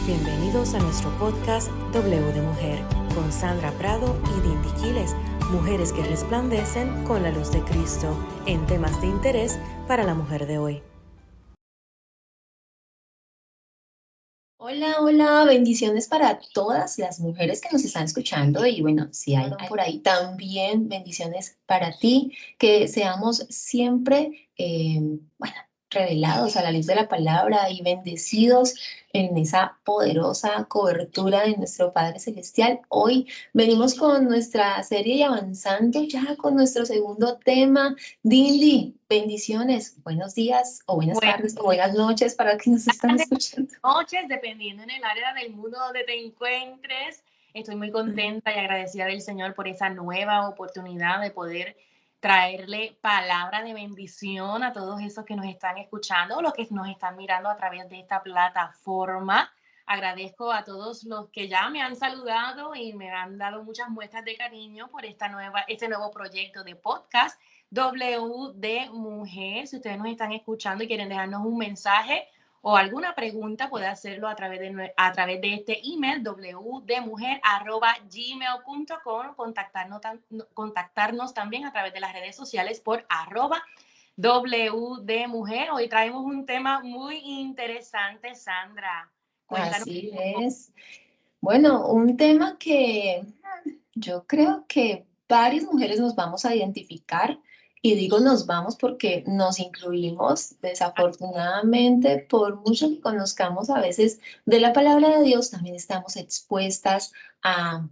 Bienvenidos a nuestro podcast W de Mujer con Sandra Prado y Dindy Quiles, mujeres que resplandecen con la luz de Cristo en temas de interés para la mujer de hoy. Hola, hola, bendiciones para todas las mujeres que nos están escuchando y bueno, si hay por ahí también bendiciones para ti, que seamos siempre, revelados a la luz de la palabra y bendecidos en esa poderosa cobertura de nuestro Padre Celestial. Hoy venimos con nuestra serie y avanzando ya con nuestro segundo tema. Dindy, bendiciones, buenos días o buenas tardes o buenas noches para quienes nos están escuchando. Noches, dependiendo en el área del mundo donde te encuentres. Estoy muy contenta y agradecida del Señor por esa nueva oportunidad de poder traerle palabra de bendición a todos esos que nos están escuchando o los que nos están mirando a través de esta plataforma. Agradezco a todos los que ya me han saludado y me han dado muchas muestras de cariño por este nuevo proyecto de podcast W de Mujer. Si ustedes nos están escuchando y quieren dejarnos un mensaje o alguna pregunta, puede hacerlo a través de este email www.demujer@gmail.com, contactarnos también a través de las redes sociales por @wdemujer. Hoy traemos un tema muy interesante, Sandra. Cuéntanos. Así es. Bueno, un tema que yo creo que varias mujeres nos vamos a identificar y digo nos vamos porque nos incluimos desafortunadamente, por mucho que conozcamos a veces de la palabra de Dios, también estamos expuestas a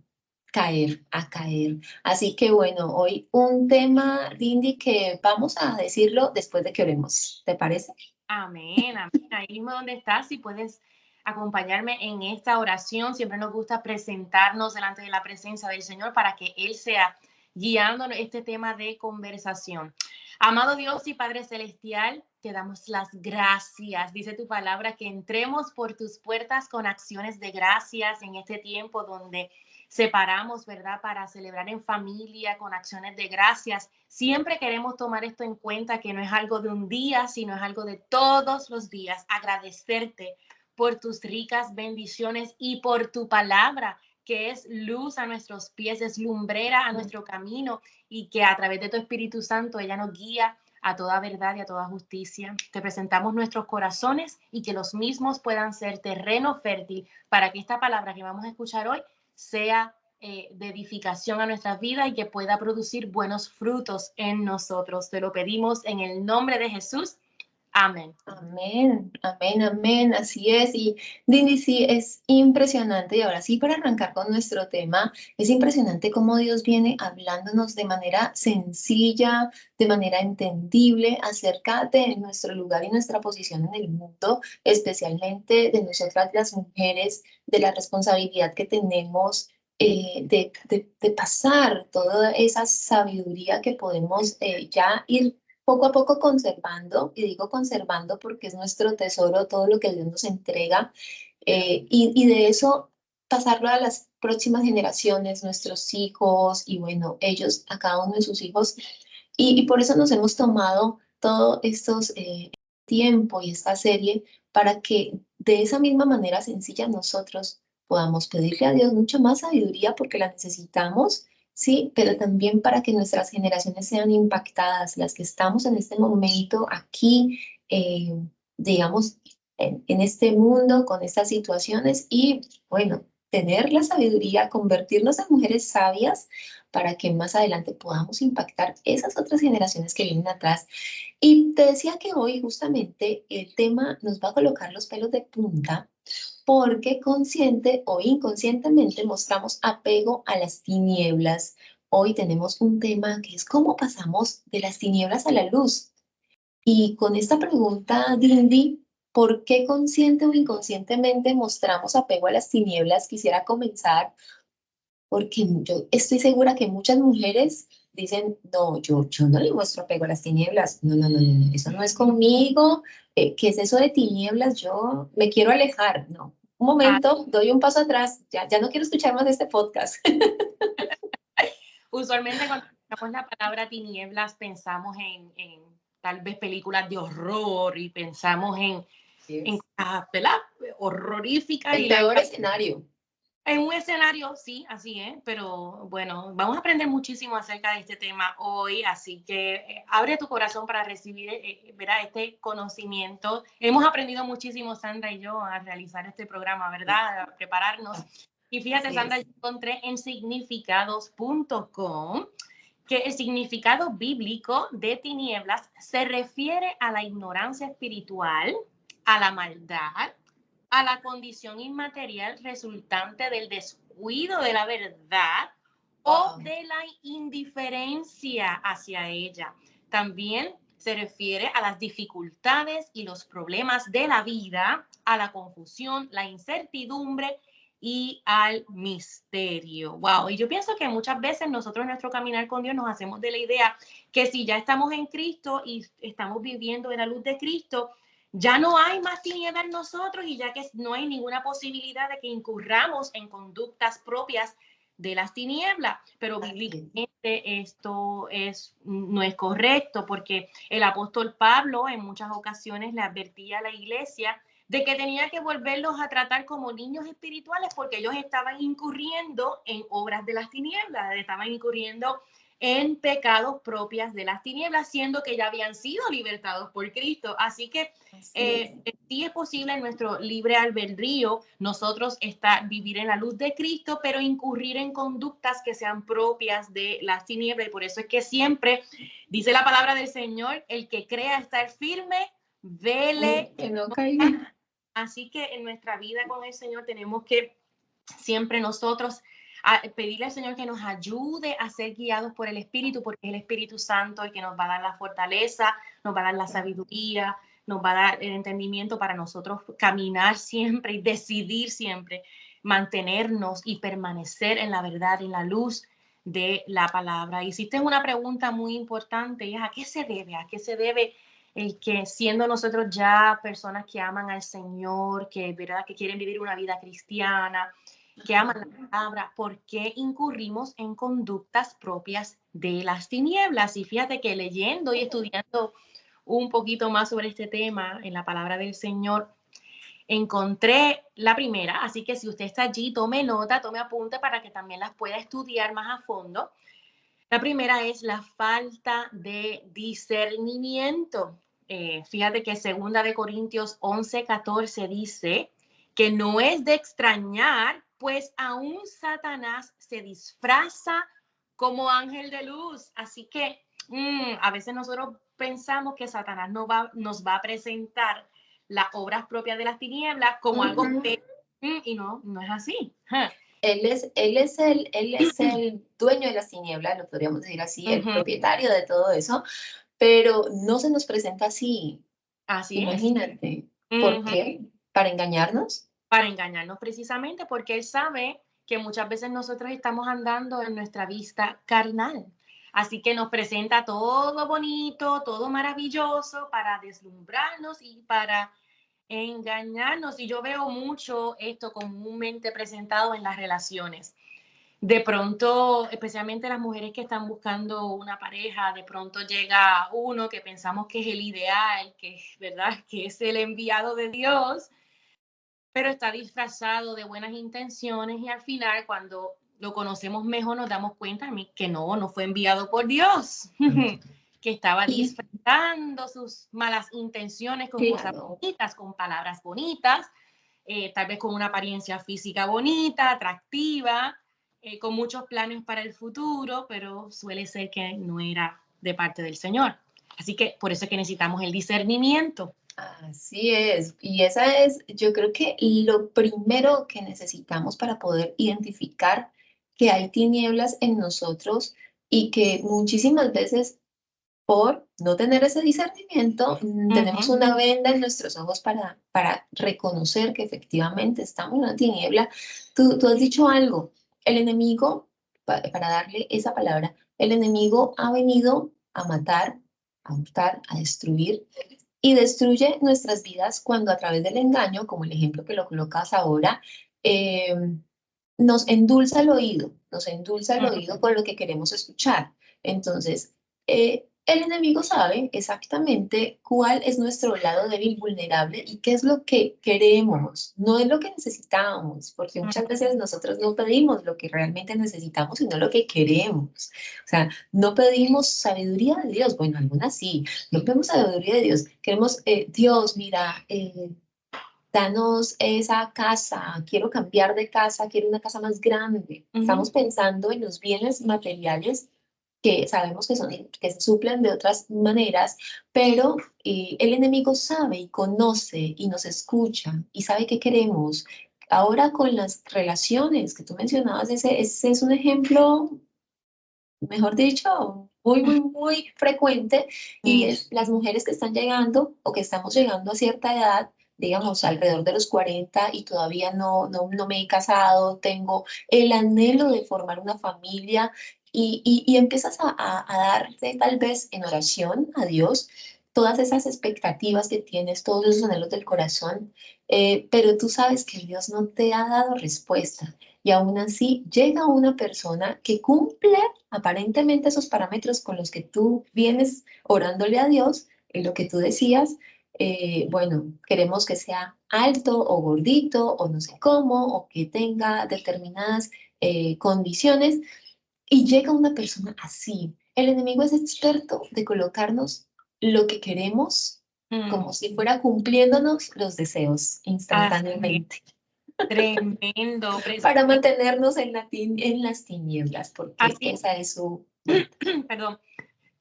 caer, a caer. Así que bueno, hoy un tema, Lindy, que vamos a decirlo después de que oremos. ¿Te parece? Amén, amén. Ahí mismo donde estás, si puedes acompañarme en esta oración. Siempre nos gusta presentarnos delante de la presencia del Señor para que Él sea guiándonos este tema de conversación. Amado Dios y Padre Celestial, te damos las gracias. Dice tu palabra que entremos por tus puertas con acciones de gracias en este tiempo donde separamos, ¿verdad? Para celebrar en familia con acciones de gracias. Siempre queremos tomar esto en cuenta, que no es algo de un día, sino es algo de todos los días. Agradecerte por tus ricas bendiciones y por tu palabra, que es luz a nuestros pies, es lumbrera a nuestro camino, y que a través de tu Espíritu Santo ella nos guía a toda verdad y a toda justicia. Te presentamos nuestros corazones y que los mismos puedan ser terreno fértil para que esta palabra que vamos a escuchar hoy sea de edificación a nuestras vidas y que pueda producir buenos frutos en nosotros. Te lo pedimos en el nombre de Jesús. Amén. Amén, amén, amén, así es. Y Dini, sí, es impresionante. Y ahora sí, para arrancar con nuestro tema, es impresionante cómo Dios viene hablándonos de manera sencilla, de manera entendible, acerca de nuestro lugar y nuestra posición en el mundo, especialmente de nosotras las mujeres, de la responsabilidad que tenemos. De pasar toda esa sabiduría que podemos ya ir poco a poco conservando, y digo conservando porque es nuestro tesoro todo lo que Dios nos entrega, y de eso pasarlo a las próximas generaciones, nuestros hijos, y bueno, ellos a cada uno de sus hijos, y por eso nos hemos tomado todos estos tiempo y esta serie para que de esa misma manera sencilla nosotros podamos pedirle a Dios mucha más sabiduría porque la necesitamos. Sí, pero también para que nuestras generaciones sean impactadas, las que estamos en este momento aquí, digamos, en este mundo, con estas situaciones, y bueno, tener la sabiduría, convertirnos en mujeres sabias para que más adelante podamos impactar esas otras generaciones que vienen atrás. Y te decía que hoy justamente el tema nos va a colocar los pelos de punta porque consciente o inconscientemente mostramos apego a las tinieblas. Hoy tenemos un tema que es cómo pasamos de las tinieblas a la luz. Y con esta pregunta, Dindy, ¿por qué consciente o inconscientemente mostramos apego a las tinieblas? Quisiera comenzar porque yo estoy segura que muchas mujeres dicen, no, yo no le muestro apego a las tinieblas, no, no, no, no, no, eso no es conmigo, ¿qué es eso de tinieblas? Yo me quiero alejar, no. Un Ah, momento, doy un paso atrás, ya no quiero escuchar más de este podcast. usualmente cuando escuchamos la palabra tinieblas pensamos en tal vez películas de horror y pensamos en Sí, ¿verdad? horrorífica. El peor escenario. En un escenario, sí, así es, pero bueno, vamos a aprender muchísimo acerca de este tema hoy, así que abre tu corazón para recibir ¿verdad? Este conocimiento. Hemos aprendido muchísimo, Sandra y yo, a realizar este programa, ¿verdad? A prepararnos. Y fíjate, Así Sandra, es. yo encontré en significados.com que el significado bíblico de tinieblas se refiere a la ignorancia espiritual, a la maldad, a la condición inmaterial resultante del descuido de la verdad o de la indiferencia hacia ella. También se refiere a las dificultades y los problemas de la vida, a la confusión, la incertidumbre y al misterio. Wow, y yo pienso que muchas veces nosotros en nuestro caminar con Dios nos hacemos de la idea que si ya estamos en Cristo y estamos viviendo en la luz de Cristo, ya no hay más tinieblas en nosotros y ya que no hay ninguna posibilidad de que incurramos en conductas propias de las tinieblas, pero bíblicamente esto no es correcto porque el apóstol Pablo en muchas ocasiones le advertía a la iglesia de que tenía que volverlos a tratar como niños espirituales porque ellos estaban incurriendo en obras de las tinieblas, estaban incurriendo en pecados propias de las tinieblas, siendo que ya habían sido libertados por Cristo. Así que sí es posible en nuestro libre albedrío nosotros vivir en la luz de Cristo, pero incurrir en conductas que sean propias de las tinieblas. Y por eso es que siempre dice la palabra del Señor, el que crea estar firme, vele. Que no caiga. Así que en nuestra vida con el Señor tenemos que siempre nosotros a pedirle al Señor que nos ayude a ser guiados por el Espíritu, porque es el Espíritu Santo el que nos va a dar la fortaleza, nos va a dar la sabiduría, nos va a dar el entendimiento para nosotros caminar siempre y decidir siempre mantenernos y permanecer en la verdad, en la luz de la palabra. Hiciste una pregunta muy importante, y es ¿a qué se debe? ¿A qué se debe el que siendo nosotros ya personas que aman al Señor, que, ¿verdad? Que quieren vivir una vida cristiana, que aman la palabra, ¿por qué incurrimos en conductas propias de las tinieblas? Y fíjate que leyendo y estudiando un poquito más sobre este tema en la palabra del Señor, encontré la primera, así que si usted está allí, tome nota, tome apunte para que también las pueda estudiar más a fondo. La primera es la falta de discernimiento. Fíjate que 2 Corintios 11:14 dice que no es de extrañar, pues aún Satanás se disfraza como ángel de luz. Así que a veces nosotros pensamos que Satanás nos va a presentar las obras propias de las tinieblas como algo y no es así. Él es el dueño de las tinieblas, lo podríamos decir así, el propietario de todo eso, pero no se nos presenta así. Así Imagínate. es. ¿Por qué? ¿Para engañarnos? Para engañarnos precisamente porque él sabe que muchas veces nosotros estamos andando en nuestra vista carnal. Así que nos presenta todo bonito, todo maravilloso para deslumbrarnos y para engañarnos. Y yo veo mucho esto comúnmente presentado en las relaciones. De pronto, especialmente las mujeres que están buscando una pareja, de pronto llega uno que pensamos que es el ideal, que es verdad, que es el enviado de Dios, pero está disfrazado de buenas intenciones y al final cuando lo conocemos mejor nos damos cuenta que no fue enviado por Dios, que estaba disfrazando sus malas intenciones con cosas bonitas, con palabras bonitas, tal vez con una apariencia física bonita, atractiva, con muchos planes para el futuro, pero suele ser que no era de parte del Señor. Así que por eso es que necesitamos el discernimiento. Así es, y esa es, yo creo que lo primero que necesitamos para poder identificar que hay tinieblas en nosotros y que muchísimas veces por no tener ese discernimiento, tenemos una venda en nuestros ojos para reconocer que efectivamente estamos en una tiniebla. Tú has dicho algo, el enemigo, para darle esa palabra, el enemigo ha venido a matar, a hurtar, a destruir y destruye nuestras vidas cuando a través del engaño, como el ejemplo que lo colocas ahora, nos endulza el oído con lo que queremos escuchar. Entonces, el enemigo sabe exactamente cuál es nuestro lado débil, vulnerable y qué es lo que queremos, no es lo que necesitamos, porque muchas veces nosotros no pedimos lo que realmente necesitamos, sino lo que queremos. O sea, no pedimos sabiduría de Dios, bueno, algunas sí, no pedimos sabiduría de Dios, queremos, Dios, mira, danos esa casa, quiero cambiar de casa, quiero una casa más grande. Estamos pensando en los bienes materiales que sabemos que son, que se suplen de otras maneras, pero el enemigo sabe y conoce y nos escucha y sabe qué queremos. Ahora con las relaciones que tú mencionabas, ese es un ejemplo, mejor dicho, muy frecuente, y Sí. es las mujeres que están llegando o que estamos llegando a cierta edad, digamos alrededor de los 40 y todavía no me he casado, tengo el anhelo de formar una familia y empiezas a darte tal vez en oración a Dios todas esas expectativas que tienes, todos esos anhelos del corazón, pero tú sabes que Dios no te ha dado respuesta. Y aún así llega una persona que cumple aparentemente esos parámetros con los que tú vienes orándole a Dios, en lo que tú decías, bueno, queremos que sea alto o gordito o no sé cómo, o que tenga determinadas condiciones, y llega una persona así. El enemigo es experto de colocarnos lo que queremos como si fuera cumpliéndonos los deseos Así es, instantáneamente tremendo, para precisamente. mantenernos en las tinieblas, porque Así, esa es su meta. perdón.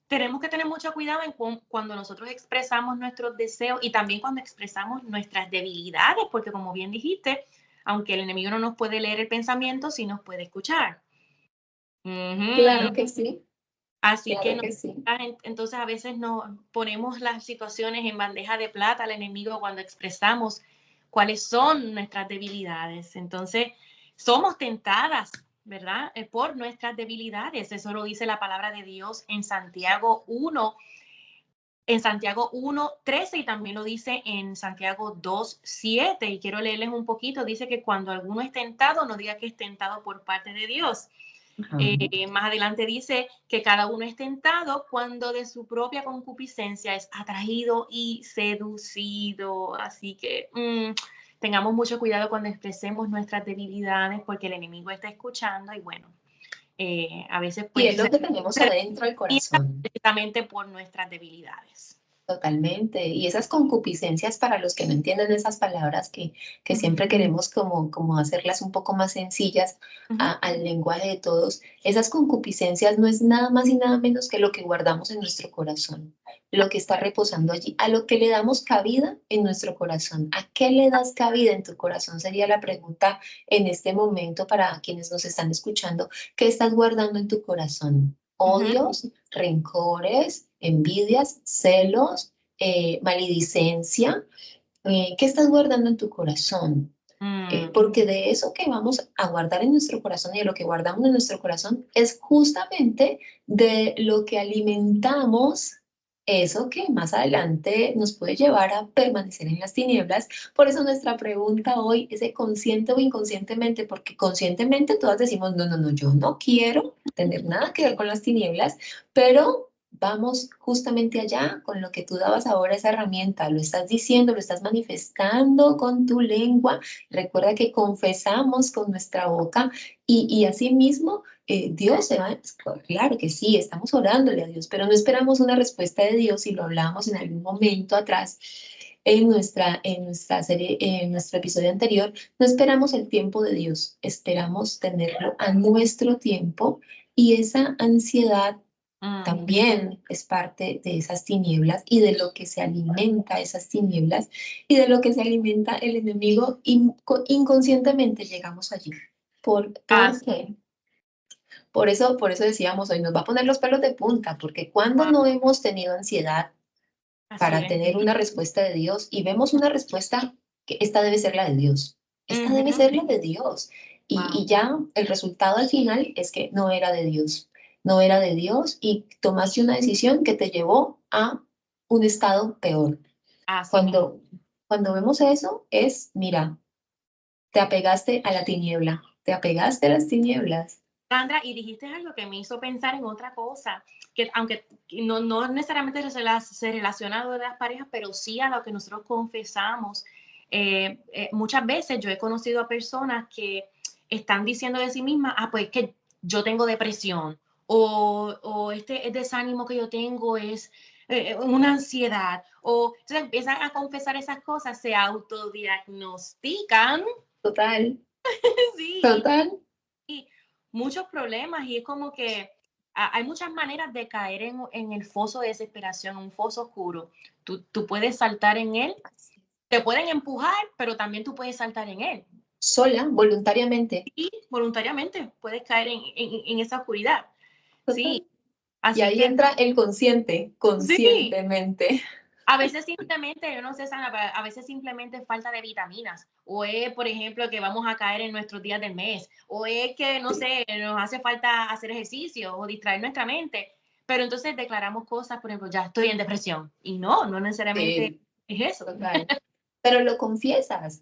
Tenemos que tener mucho cuidado cuando nosotros expresamos nuestros deseos y también cuando expresamos nuestras debilidades, porque como bien dijiste, aunque el enemigo no nos puede leer el pensamiento, sí nos puede escuchar. Ujú. Claro que sí, Así que claro que sí. entonces a veces nos ponemos las situaciones en bandeja de plata al enemigo cuando expresamos cuáles son nuestras debilidades. Entonces, somos tentadas, ¿verdad? Por nuestras debilidades. Eso lo dice la palabra de Dios en Santiago 1:13 y también lo dice en Santiago 2:7. Y quiero leerles un poquito. Dice que cuando alguno es tentado, no diga que es tentado por parte de Dios. Ajá. Más adelante dice que cada uno es tentado cuando de su propia concupiscencia es atraído y seducido. Así que tengamos mucho cuidado cuando expresemos nuestras debilidades porque el enemigo está escuchando y bueno, a veces Y pues es lo que tenemos adentro del se corazón. precisamente por nuestras debilidades. Totalmente. Y esas concupiscencias, para los que no entienden esas palabras que Ujú, siempre queremos como hacerlas un poco más sencillas ujú, al lenguaje de todos, esas concupiscencias no es nada más y nada menos que lo que guardamos en nuestro corazón, lo que está reposando allí, a lo que le damos cabida en nuestro corazón. ¿A qué le das cabida en tu corazón? Sería la pregunta en este momento para quienes nos están escuchando. ¿Qué estás guardando en tu corazón? ujú, ¿Odios, rencores, envidias, celos, maledicencia? ¿Qué estás guardando en tu corazón? mm, Porque de eso que vamos a guardar en nuestro corazón y de lo que guardamos en nuestro corazón es justamente de lo que alimentamos, eso que más adelante nos puede llevar a permanecer en las tinieblas. Por eso nuestra pregunta hoy es de consciente o inconscientemente, porque conscientemente todas decimos, no, yo no quiero tener nada que ver con las tinieblas, pero vamos justamente allá con lo que tú dabas ahora, esa herramienta, lo estás diciendo, lo estás manifestando con tu lengua. Recuerda que confesamos con nuestra boca y asimismo Dios se va, claro que sí, estamos orándole a Dios, pero no esperamos una respuesta de Dios, y lo hablábamos en algún momento atrás en nuestra serie, en nuestro episodio anterior, no esperamos el tiempo de Dios, esperamos tenerlo a nuestro tiempo, y esa ansiedad mm. también es parte de esas tinieblas y de lo que se alimenta esas tinieblas y de lo que se alimenta el enemigo, inconscientemente llegamos allí. ¿Por Así, qué? Por eso decíamos hoy, nos va a poner los pelos de punta, porque cuando ah, no hemos tenido ansiedad así para es. tener una respuesta de Dios y vemos una respuesta, que esta debe ser la de Dios, esta debe Ujú, ser la de Dios. wow. Y ya el resultado al final es que no era de Dios, no era de Dios, y tomaste una decisión que te llevó a un estado peor. Así mismo. Cuando vemos eso es, mira, te apegaste a la tiniebla, te apegaste a las tinieblas. Sandra, y dijiste algo que me hizo pensar en otra cosa, que aunque no necesariamente se relaciona a las parejas, pero sí a lo que nosotros confesamos. Muchas veces yo he conocido a personas que están diciendo de sí mismas, pues que yo tengo depresión, o este desánimo que yo tengo es una ansiedad, o entonces empiezan a confesar esas cosas, se autodiagnostican, Total, sí, total. y muchos problemas, y es como que hay muchas maneras de caer en el foso de desesperación, un foso oscuro. Tú puedes saltar en él, te pueden empujar, pero también tú puedes saltar en él. Sola, voluntariamente. Y voluntariamente puedes caer en esa oscuridad. Total. Sí, Y así ahí que entra el consciente, sí, conscientemente. a veces simplemente, yo no sé, Sana, pero a veces simplemente es falta de vitaminas, o es, por ejemplo, que vamos a caer en nuestros días del mes, o es que, no sé, nos hace falta hacer ejercicio o distraer nuestra mente, pero entonces declaramos cosas, por ejemplo, ya estoy en depresión, y no necesariamente Sí, es eso. total. Pero lo confiesas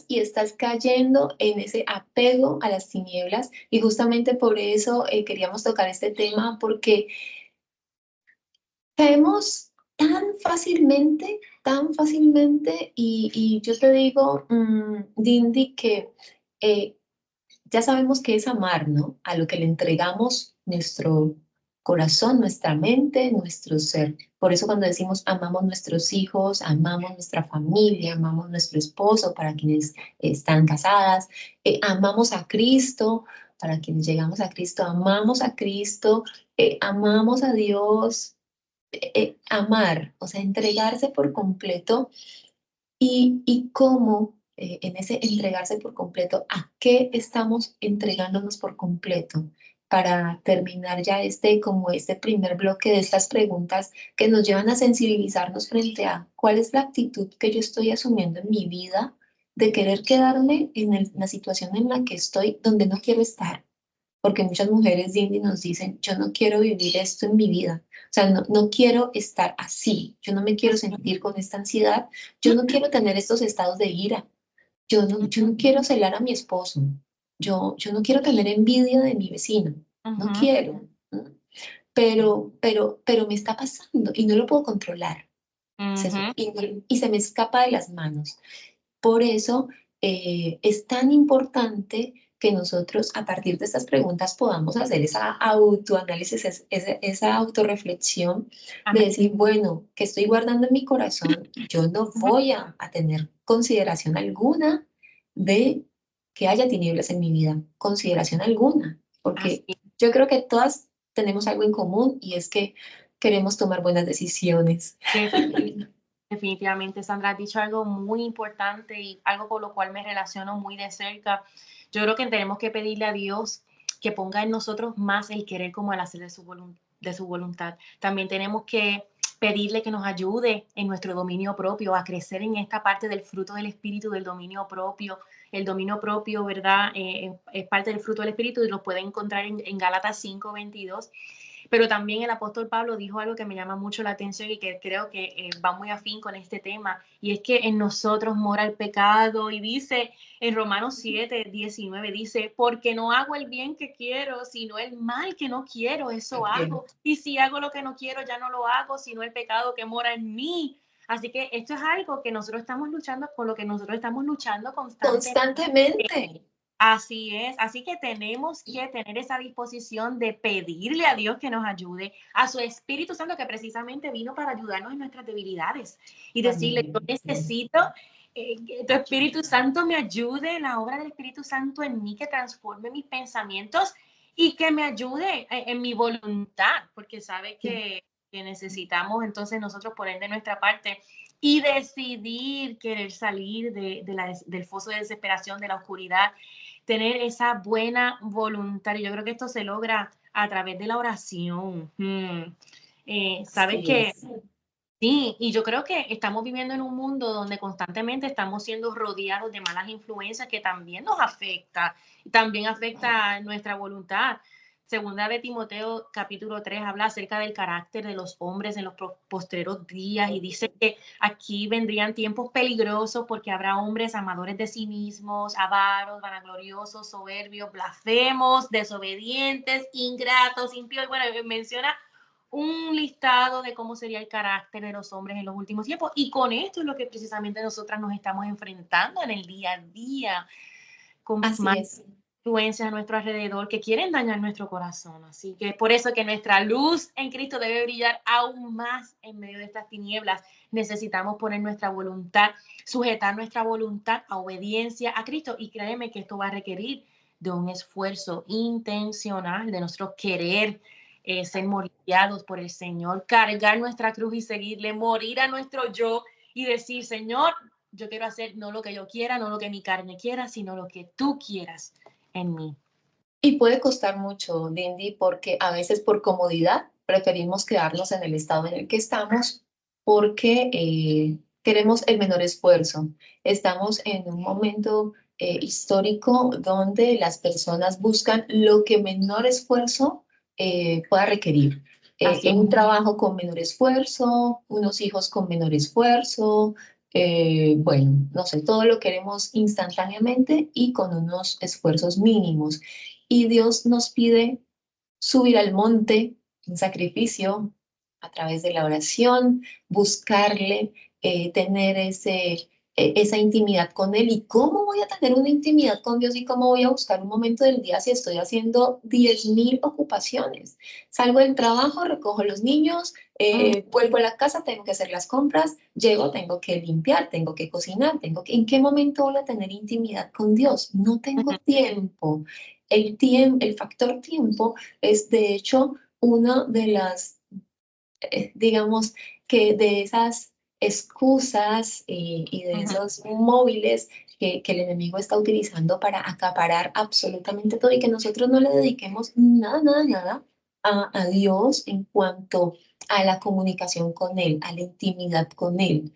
y estás cayendo en ese apego a las tinieblas. Y justamente por eso queríamos tocar este tema, porque caemos tan fácilmente, y yo te digo, Dindy, que eh, ya sabemos que es amar, ¿no? A lo que le entregamos nuestro corazón, nuestra mente, nuestro ser. Por eso cuando decimos amamos nuestros hijos, amamos nuestra familia, amamos nuestro esposo, para quienes están casadas, amamos a Cristo, para quienes llegamos a Cristo, amamos a Dios, amar, o sea, entregarse por completo. Y cómo en ese entregarse por completo, ¿a qué estamos entregándonos por completo? Para terminar ya como este primer bloque de estas preguntas que nos llevan a sensibilizarnos frente a cuál es la actitud que yo estoy asumiendo en mi vida de querer quedarme en la situación en la que estoy donde no quiero estar. Porque muchas mujeres Cindy nos dicen, yo no quiero vivir esto en mi vida, o sea, no quiero estar así, yo no me quiero sentir con esta ansiedad, yo no quiero tener estos estados de ira, yo no quiero celar a mi esposo, yo no quiero tener envidia de mi vecino, no Ujú. quiero, ¿no? Pero me está pasando y no lo puedo controlar, Ujú. y se me escapa de las manos. Por eso es tan importante que nosotros a partir de estas preguntas podamos hacer esa autoanálisis, esa autorreflexión de Amén. decir, bueno, ¿qué estoy guardando en mi corazón? Yo no Ujú. voy a tener consideración alguna de que haya tinieblas en mi vida, consideración alguna, porque Así yo creo que todas tenemos algo en común, y es que queremos tomar buenas decisiones. es. Definitivamente, Sandra, has dicho algo muy importante y algo con lo cual me relaciono muy de cerca. Yo creo que tenemos que pedirle a Dios que ponga en nosotros más el querer como el hacer de su voluntad. También tenemos que pedirle que nos ayude en nuestro dominio propio, a crecer en esta parte del fruto del Espíritu, del dominio propio. El dominio propio, ¿verdad? Es parte del fruto del Espíritu y lo pueden encontrar en Gálatas 5:22. Pero también el apóstol Pablo dijo algo que me llama mucho la atención y que creo que va muy afín con este tema, y es que en nosotros mora el pecado, y dice en Romanos 7:19, dice, porque no hago el bien que quiero, sino el mal que no quiero, eso Ok. hago, y si hago lo que no quiero, ya no lo hago, sino el pecado que mora en mí. Así que esto es algo que nosotros estamos luchando, con lo que nosotros estamos luchando constantemente. Constantemente. Así es, así que tenemos que tener esa disposición de pedirle a Dios que nos ayude, a su Espíritu Santo que precisamente vino para ayudarnos en nuestras debilidades, y decirle, yo Amén. necesito que tu Espíritu Santo me ayude, la obra del Espíritu Santo en mí, que transforme mis pensamientos y que me ayude en mi voluntad, porque sabe que necesitamos entonces nosotros poner de nuestra parte y decidir querer salir del foso de desesperación, de la oscuridad, tener esa buena voluntad. Y yo creo que esto se logra a través de la oración. Sabes Así que es. sí, y yo creo que estamos viviendo en un mundo donde constantemente estamos siendo rodeados de malas influencias que también nos afecta, también afecta nuestra voluntad. Segunda de Timoteo capítulo 3 habla acerca del carácter de los hombres en los postreros días y dice que aquí vendrían tiempos peligrosos porque habrá hombres amadores de sí mismos, avaros, vanagloriosos, soberbios, blasfemos, desobedientes, ingratos, impíos. Bueno, menciona un listado de cómo sería el carácter de los hombres en los últimos tiempos, y con esto es lo que precisamente nosotras nos estamos enfrentando en el día a día, con Así es. influencias a nuestro alrededor que quieren dañar nuestro corazón. Así que por eso que nuestra luz en Cristo debe brillar aún más en medio de estas tinieblas. Necesitamos poner nuestra voluntad, sujetar nuestra voluntad a obediencia a Cristo, y créeme que esto va a requerir de un esfuerzo intencional de nuestro querer ser moldeados por el Señor, cargar nuestra cruz y seguirle, morir a nuestro yo y decir, Señor, yo quiero hacer no lo que yo quiera, no lo que mi carne quiera, sino lo que tú quieras en mí. Y puede costar mucho, Lindy, porque a veces por comodidad preferimos quedarnos en el estado en el que estamos porque queremos el menor esfuerzo. Estamos en un momento histórico donde las personas buscan lo que menor esfuerzo pueda requerir. Así Un trabajo con menor esfuerzo, unos hijos con menor esfuerzo, bueno, no sé, todo lo queremos instantáneamente y con unos esfuerzos mínimos. Y Dios nos pide subir al monte en sacrificio a través de la oración, buscarle, tener esa intimidad con Él. ¿Y cómo voy a tener una intimidad con Dios y cómo voy a buscar un momento del día si estoy haciendo 10.000 ocupaciones? Salgo del trabajo, recojo los niños, vuelvo a la casa, tengo que hacer las compras, llego, tengo que limpiar, tengo que cocinar, ¿en qué momento voy a tener intimidad con Dios? No tengo tiempo. El factor tiempo es de hecho una de las, digamos, que de esas excusas y de esos móviles que el enemigo está utilizando para acaparar absolutamente todo y que nosotros no le dediquemos nada, nada, nada a Dios en cuanto a la comunicación con Él, a la intimidad con Él.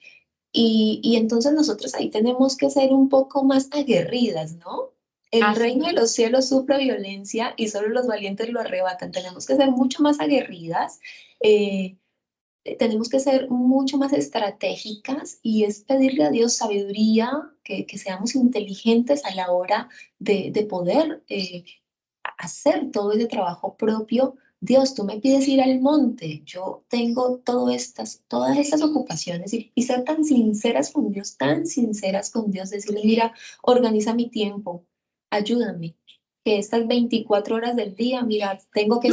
Y entonces nosotros ahí tenemos que ser un poco más aguerridas, ¿no? El Así, reino de los cielos sufre violencia y solo los valientes lo arrebatan. Tenemos que ser mucho más aguerridas, eh, tenemos que ser mucho más estratégicas y es pedirle a Dios sabiduría, que seamos inteligentes a la hora de poder hacer todo ese trabajo propio. Dios, tú me pides ir al monte, yo tengo todas estas ocupaciones y ser tan sinceras con Dios, tan sinceras con Dios, decirle, mira, organiza mi tiempo, ayúdame, que estas 24 horas del día, mira, tengo que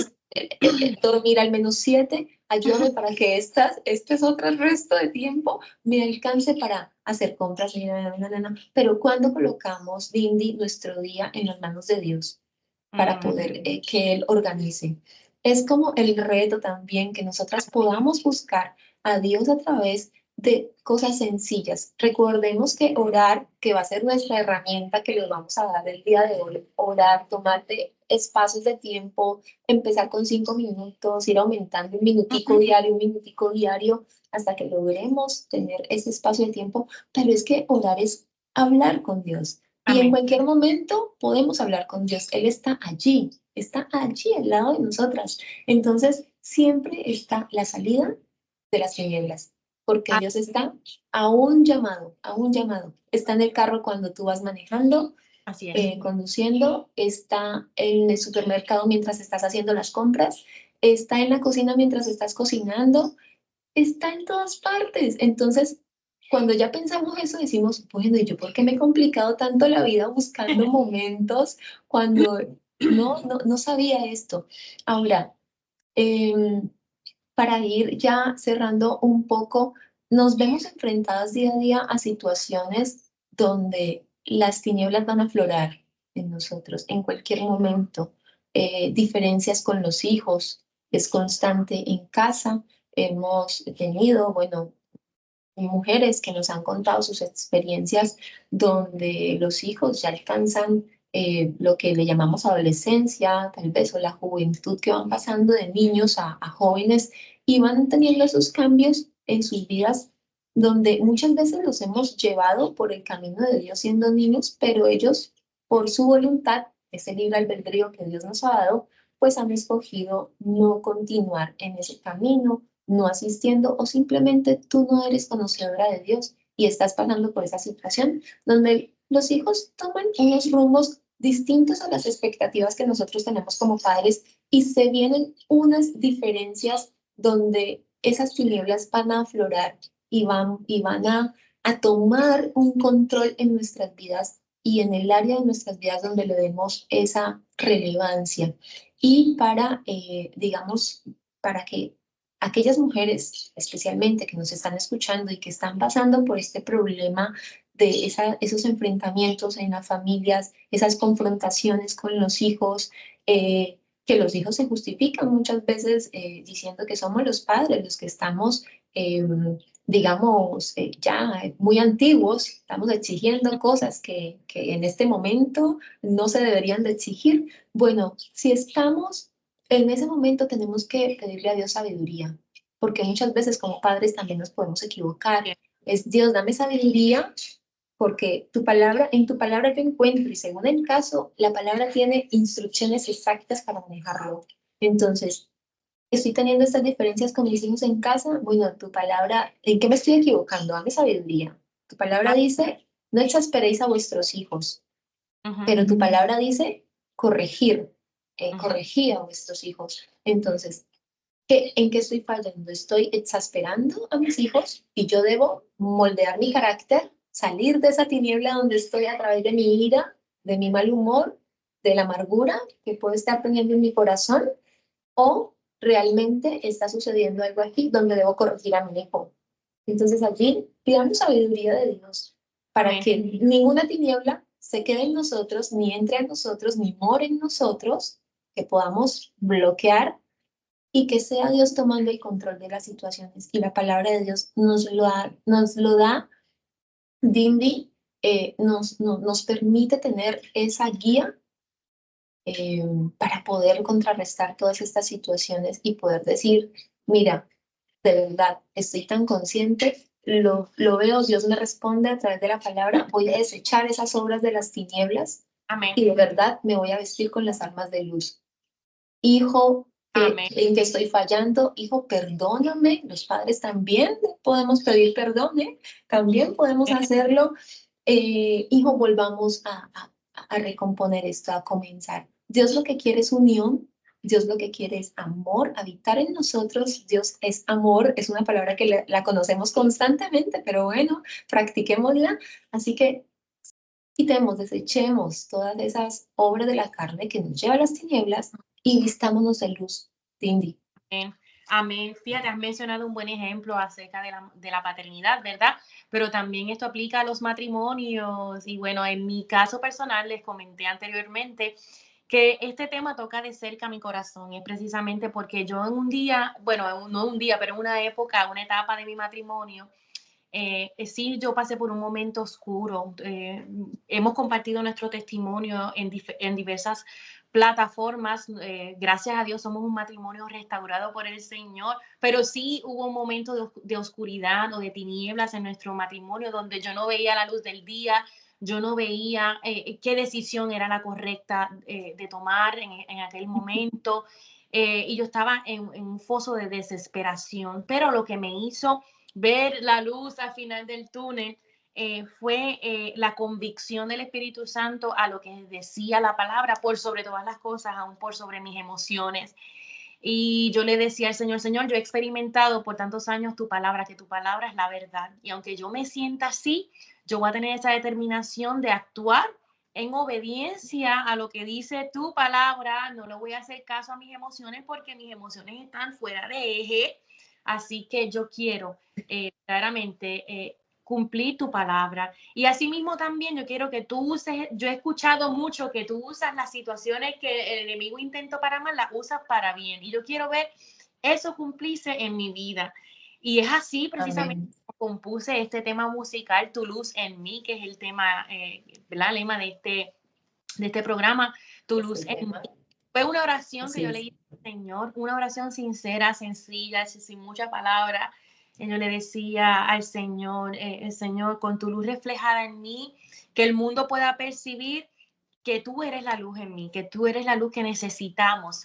dormir al menos 7, ayúdame para que este es otro resto de tiempo, me alcance para hacer compras, mira, pero cuando colocamos, Dindy, nuestro día en las manos de Dios, para poder que Él organice. Es como el reto también que nosotras podamos buscar a Dios a través de cosas sencillas. Recordemos que orar, que va a ser nuestra herramienta que les vamos a dar el día de hoy, orar, tomarte espacios de tiempo, empezar con 5 minutos, ir aumentando un minutico diario, hasta que logremos tener ese espacio de tiempo. Pero es que orar es hablar con Dios. Y en amén. cualquier momento podemos hablar con Dios. Él está allí al lado de nosotras. Entonces, siempre está la salida de las tinieblas, porque Dios está a un llamado, a un llamado. Está en el carro cuando tú vas manejando, Así es. conduciendo, está en el supermercado mientras estás haciendo las compras, está en la cocina mientras estás cocinando, está en todas partes. Entonces, cuando ya pensamos eso, decimos, bueno, ¿y yo por qué me he complicado tanto la vida buscando momentos cuando no sabía esto? Ahora, em, para ir ya cerrando un poco, nos vemos enfrentadas día a día a situaciones donde las tinieblas van a aflorar en nosotros en cualquier momento. Diferencias con los hijos es constante en casa. Hemos tenido, bueno, mujeres que nos han contado sus experiencias donde los hijos ya alcanzan lo que le llamamos adolescencia, tal vez, o la juventud, que van pasando de niños a jóvenes y van teniendo esos cambios en sus vidas donde muchas veces los hemos llevado por el camino de Dios siendo niños, pero ellos, por su voluntad, ese libre albedrío que Dios nos ha dado, pues han escogido no continuar en ese camino, no asistiendo, o simplemente tú no eres conocedora de Dios y estás pasando por esa situación donde los hijos toman unos rumbos distintos a las expectativas que nosotros tenemos como padres, y se vienen unas diferencias donde esas tinieblas van a aflorar y van a tomar un control en nuestras vidas y en el área de nuestras vidas donde le demos esa relevancia. Y para, digamos, para que aquellas mujeres, especialmente que nos están escuchando y que están pasando por este problema de esos enfrentamientos en las familias, esas confrontaciones con los hijos, que los hijos se justifican muchas veces diciendo que somos los padres los que estamos, digamos, ya muy antiguos, estamos exigiendo cosas que en este momento no se deberían de exigir. Bueno, si estamos en ese momento, tenemos que pedirle a Dios sabiduría, porque muchas veces como padres también nos podemos equivocar. Es Dios, dame sabiduría, porque en tu palabra yo encuentro, y según el caso, la palabra tiene instrucciones exactas para manejarlo. Entonces, estoy teniendo estas diferencias con mis hijos en casa. Bueno, tu palabra, ¿en qué me estoy equivocando? Dame sabiduría. Tu palabra dice, no exasperéis a vuestros hijos, pero tu palabra dice corregir, corregir a vuestros hijos. Entonces, ¿en qué estoy fallando? ¿Estoy exasperando a mis hijos y yo debo moldear mi carácter, salir de esa tiniebla donde estoy a través de mi ira, de mi mal humor, de la amargura que puedo estar teniendo en mi corazón? ¿O realmente está sucediendo algo aquí donde debo corregir a mi hijo? Entonces allí pidamos sabiduría de Dios para Amén. que ninguna tiniebla se quede en nosotros, ni entre a nosotros, ni more en nosotros, que podamos bloquear, y que sea Dios tomando el control de las situaciones. Y la palabra de Dios nos lo da, Dindy, nos permite tener esa guía para poder contrarrestar todas estas situaciones y poder decir, mira, de verdad, estoy tan consciente, lo veo, Dios me responde a través de la palabra, voy a desechar esas obras de las tinieblas Amén. y de verdad me voy a vestir con las armas de luz. Hijo, Amén. en que estoy fallando, hijo, perdóname. Los padres también podemos pedir perdón, ¿eh? También podemos hacerlo. Hijo, volvamos a recomponer esto, a comenzar. Dios lo que quiere es unión. Dios lo que quiere es amor, habitar en nosotros. Dios es amor, es una palabra que la conocemos constantemente, pero bueno, practiquémosla. Así que quitemos, desechemos todas esas obras de la carne que nos lleva a las tinieblas y vistámonos de luz. Cindy. Amén. Amén. Fíjate, has mencionado un buen ejemplo acerca de la paternidad, ¿verdad? Pero también esto aplica a los matrimonios. Y bueno, en mi caso personal, les comenté anteriormente que este tema toca de cerca mi corazón. Es precisamente porque yo en un día, bueno, no un día, pero en una época, una etapa de mi matrimonio, sí, yo pasé por un momento oscuro. Hemos compartido nuestro testimonio en diversas plataformas. Gracias a Dios somos un matrimonio restaurado por el Señor, pero sí hubo un momento de oscuridad o de tinieblas en nuestro matrimonio donde yo no veía la luz del día, yo no veía qué decisión era la correcta de tomar en aquel momento. Y yo estaba en un foso de desesperación, pero lo que me hizo ver la luz al final del túnel fue la convicción del Espíritu Santo a lo que decía la palabra, por sobre todas las cosas, aún por sobre mis emociones. Y yo le decía al Señor, Señor, yo he experimentado por tantos años tu palabra, que tu palabra es la verdad. Y aunque yo me sienta así, yo voy a tener esa determinación de actuar en obediencia a lo que dice tu palabra. No le voy a hacer caso a mis emociones porque mis emociones están fuera de eje. Así que yo quiero verdaderamente cumplir tu palabra. Y asimismo también yo quiero que tú uses, yo he escuchado mucho que tú usas las situaciones que el enemigo intentó para mal, las usas para bien. Y yo quiero ver eso cumplirse en mi vida. Y es así precisamente como compuse este tema musical, Tu luz en mí, que es el tema, el lema de este programa, Tu luz en mí. Fue una oración que yo leí al Señor, una oración sincera, sencilla, sin muchas palabras. Y yo le decía al Señor, el Señor, con tu luz reflejada en mí, que el mundo pueda percibir que tú eres la luz en mí, que tú eres la luz que necesitamos.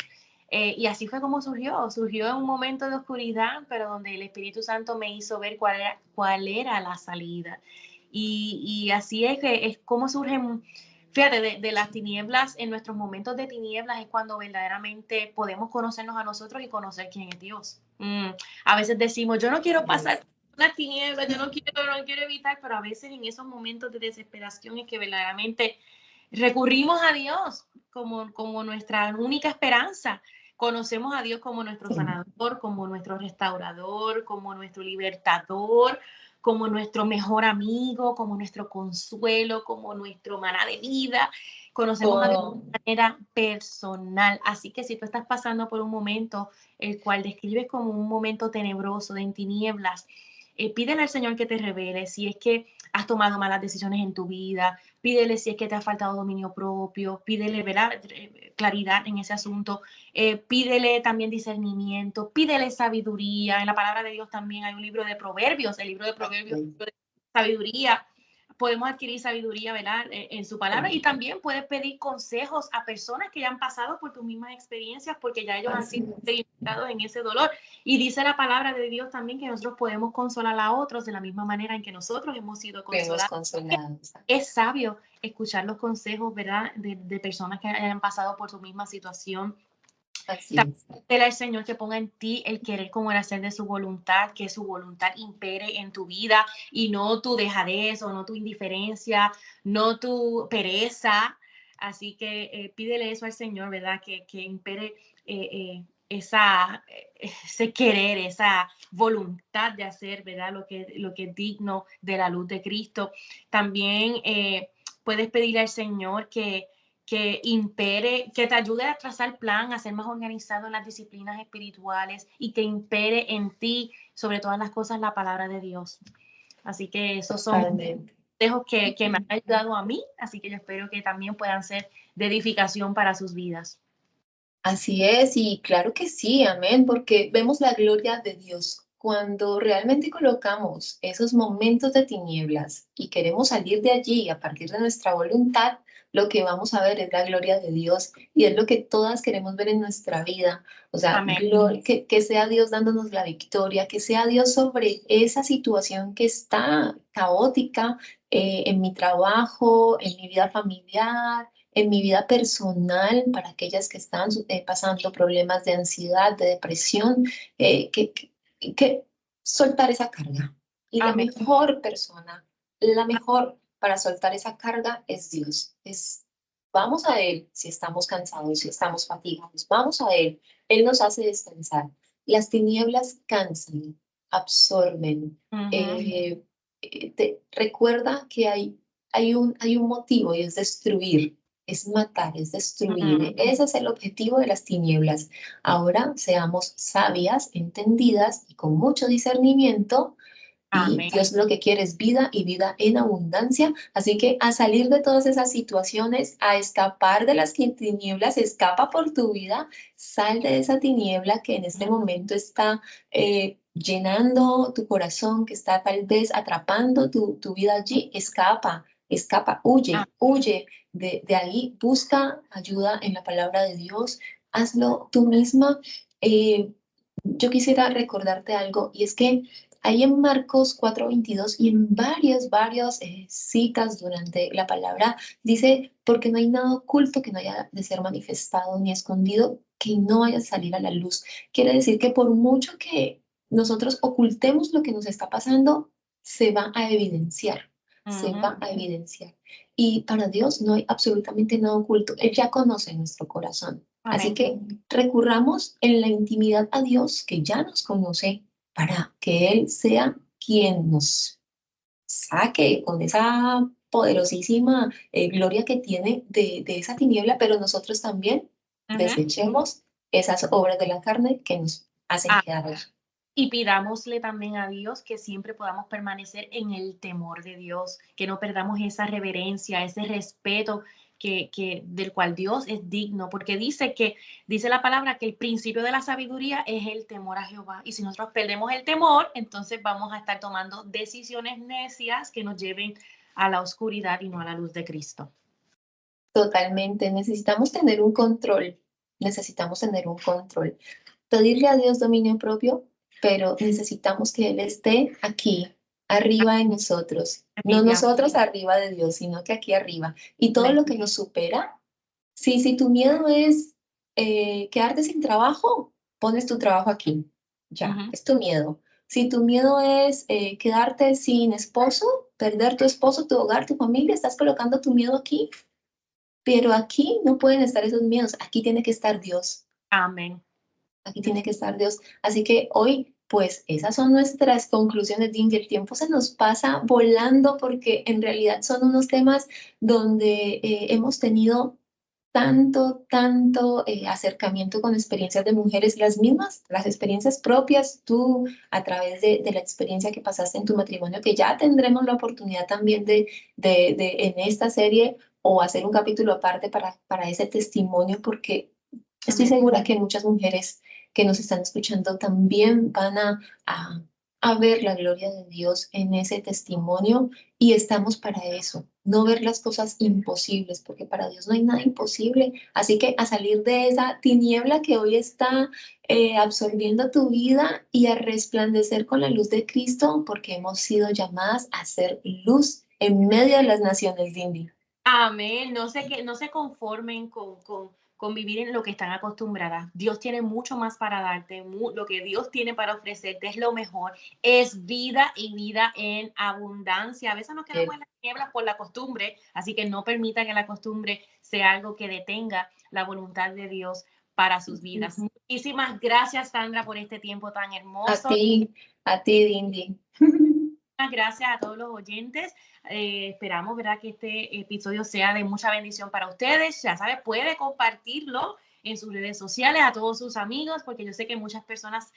Y así fue como surgió en un momento de oscuridad, pero donde el Espíritu Santo me hizo ver cuál era la salida. Y así es que es como surgen, fíjate, de las tinieblas, en nuestros momentos de tinieblas es cuando verdaderamente podemos conocernos a nosotros y conocer quién es Dios. A veces decimos, yo no quiero pasar las tinieblas, yo no quiero evitar, pero a veces en esos momentos de desesperación es que verdaderamente recurrimos a Dios como nuestra única esperanza. Conocemos a Dios como nuestro sanador, como nuestro restaurador, como nuestro libertador, como nuestro mejor amigo, como nuestro consuelo, como nuestro maná de vida. Conocemos a Dios de manera personal. Así que si tú estás pasando por un momento el cual describes como un momento tenebroso, de tinieblas, pídele al Señor que te revele si es que has tomado malas decisiones en tu vida, pídele si es que te ha faltado dominio propio, pídele, ¿verdad?, claridad en ese asunto, pídele también discernimiento, pídele sabiduría. En la palabra de Dios también hay un libro de Proverbios, el libro de Proverbios, el libro de sabiduría. Podemos adquirir sabiduría, ¿verdad?, en su palabra, y también puedes pedir consejos a personas que ya han pasado por tus mismas experiencias, porque ya ellos han sido experimentados en ese dolor. Y dice la palabra de Dios también que nosotros podemos consolar a otros de la misma manera en que nosotros hemos sido consolados. Es sabio escuchar los consejos, ¿verdad?, de personas que hayan pasado por su misma situación. Así es. Pídele al Señor que ponga en ti el querer como el hacer de su voluntad, que su voluntad impere en tu vida y no tu dejadez o no tu indiferencia, no tu pereza. Así que pídele eso al Señor, ¿verdad? Que impere ese querer, esa voluntad de hacer, ¿verdad?, lo que es digno de la luz de Cristo. También puedes pedirle al Señor que impere, que te ayude a trazar plan, a ser más organizado en las disciplinas espirituales y que impere en ti, sobre todas las cosas, la palabra de Dios. Así que esos son consejos que me han ayudado a mí, así que yo espero que también puedan ser de edificación para sus vidas. Así es, y claro que sí, amén, porque vemos la gloria de Dios. Cuando realmente colocamos esos momentos de tinieblas y queremos salir de allí a partir de nuestra voluntad, lo que vamos a ver es la gloria de Dios y es lo que todas queremos ver en nuestra vida. O sea, que sea Dios dándonos la victoria, que sea Dios sobre esa situación que está caótica en mi trabajo, en mi vida familiar, en mi vida personal, para aquellas que están pasando problemas de ansiedad, de depresión, que soltar esa carga. Y la mejor persona, la mejor para soltar esa carga es Dios. Vamos a Él si estamos cansados, si estamos fatigados, vamos a Él. Él nos hace descansar. Las tinieblas cansan, absorben. Recuerda que hay un motivo y es destruir. Es matar, es destruir. Ese es el objetivo de las tinieblas. Ahora seamos sabias, entendidas y con mucho discernimiento. Y Dios lo que quiere es vida y vida en abundancia. Así que a salir de todas esas situaciones, a escapar de las tinieblas, escapa por tu vida, sal de esa tiniebla que en este momento está llenando tu corazón, que está tal vez atrapando tu vida allí. Escapa, huye de ahí, busca ayuda en la palabra de Dios, hazlo tú misma. Yo quisiera recordarte algo, y es que ahí en Marcos 4:22 y en varias citas durante la palabra, dice, porque no hay nada oculto que no haya de ser manifestado ni escondido que no vaya a salir a la luz. Quiere decir que por mucho que nosotros ocultemos lo que nos está pasando, se va a evidenciar, se va a evidenciar. Y para Dios no hay absolutamente nada oculto. Él ya conoce nuestro corazón. Así que recurramos en la intimidad a Dios, que ya nos conoce, para que Él sea quien nos saque con esa poderosísima gloria que tiene de esa tiniebla, pero nosotros también desechemos esas obras de la carne que nos hacen quedar allí. Y pidámosle también a Dios que siempre podamos permanecer en el temor de Dios, que no perdamos esa reverencia, ese respeto del cual Dios es digno, porque dice la palabra que el principio de la sabiduría es el temor a Jehová. Y si nosotros perdemos el temor, entonces vamos a estar tomando decisiones necias que nos lleven a la oscuridad y no a la luz de Cristo. Totalmente, necesitamos tener un control necesitamos tener un control. Pedirle a Dios dominio propio, pero necesitamos que Él esté aquí, arriba de nosotros. No nosotros arriba de Dios, sino que aquí arriba. Y todo lo que nos supera, si tu miedo es quedarte sin trabajo, pones tu trabajo aquí. Ya, es tu miedo. Si tu miedo es quedarte sin esposo, perder tu esposo, tu hogar, tu familia, estás colocando tu miedo aquí. Pero aquí no pueden estar esos miedos, aquí tiene que estar Dios. Amén. Aquí tiene que estar Dios. Así que hoy, pues esas son nuestras conclusiones, Dindy. El tiempo se nos pasa volando porque en realidad son unos temas donde hemos tenido tanto acercamiento con experiencias de mujeres, las mismas, las experiencias propias, tú a través de la experiencia que pasaste en tu matrimonio, que ya tendremos la oportunidad también de en esta serie o hacer un capítulo aparte para ese testimonio, porque estoy segura que muchas mujeres que nos están escuchando también van a ver la gloria de Dios en ese testimonio y estamos para eso, no ver las cosas imposibles, porque para Dios no hay nada imposible. Así que a salir de esa tiniebla que hoy está absorbiendo tu vida y a resplandecer con la luz de Cristo, porque hemos sido llamadas a ser luz en medio de las naciones, Dindy. Amén. No se conformen con vivir en lo que están acostumbradas. Dios tiene mucho más para darte. Lo que Dios tiene para ofrecerte es lo mejor. Es vida y vida en abundancia. A veces nos quedamos en las tinieblas por la costumbre, así que no permita que la costumbre sea algo que detenga la voluntad de Dios para sus vidas. Muchísimas gracias, Sandra, por este tiempo tan hermoso. A ti, Dindy. Gracias a todos los oyentes. Esperamos, ¿verdad?, que este episodio sea de mucha bendición para ustedes. Ya sabes, puede compartirlo en sus redes sociales a todos sus amigos, porque yo sé que muchas personas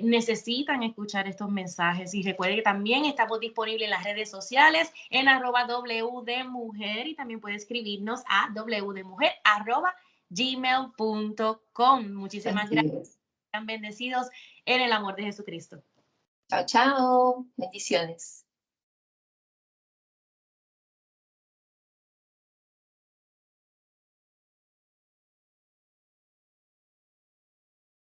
necesitan escuchar estos mensajes. Y recuerde que también estamos disponibles en las redes sociales en @wdemujer y también puede escribirnos a wdemujer@gmail.com. Muchísimas gracias. Sean bendecidos en el amor de Jesucristo. Chao, chao. Bendiciones.